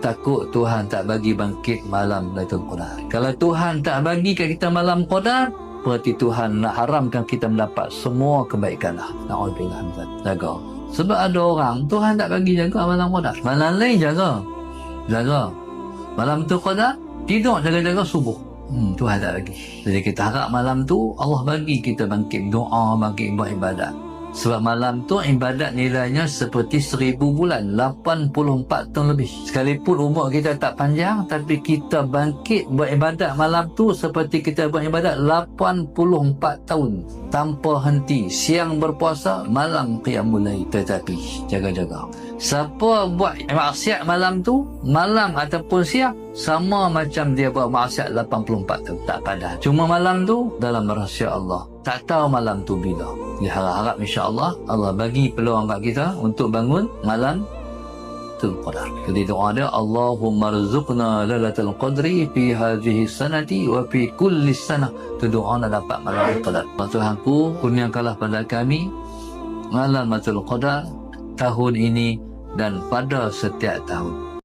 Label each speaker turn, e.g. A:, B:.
A: takut Tuhan tak bagi bangkit malam Lailatul Qadar. Kalau Tuhan tak bagi kat kita malam Qadar, berarti Tuhan nak haramkan kita mendapat semua kebaikan lah. Na'udzubillah min dzalik. Jaga. Sebab ada orang Tuhan tak bagi jaga malam Qadar. Malam lain jaga. Malam tu Qadar, tidur jaga-jaga subuh. Tuhan tak bagi. Jadi kita harap malam tu Allah bagi kita bangkit doa, bangkit buat ibadat. Sebab malam tu ibadat nilainya seperti 1000 bulan, 84 tahun lebih. Sekalipun umur kita tak panjang, tapi kita bangkit buat ibadat malam tu seperti kita buat ibadat 84 tahun tanpa henti. Siang berpuasa, malam qiyamul lail. Tetapi jaga-jaga. Siapa buat maksiat malam tu, malam ataupun siang, sama macam dia buat maksiat 84 tahun. Tak padan. Cuma malam tu dalam rahsia Allah. Tak tahu malam tu bila. Dia harap-harap insya-Allah Allah bagi peluang kat kita untuk bangun malam Lailatul Qadar. Jadi doa dia, Allahumma rzuqna Lailatul Qadri fi hadhihi sanati wa fi kulli sanah. Tu doa nak dapat malam Lailatul Qadar. Tuhanku, kurniakanlah pada kami malam Lailatul Qadar tahun ini dan pada setiap tahun.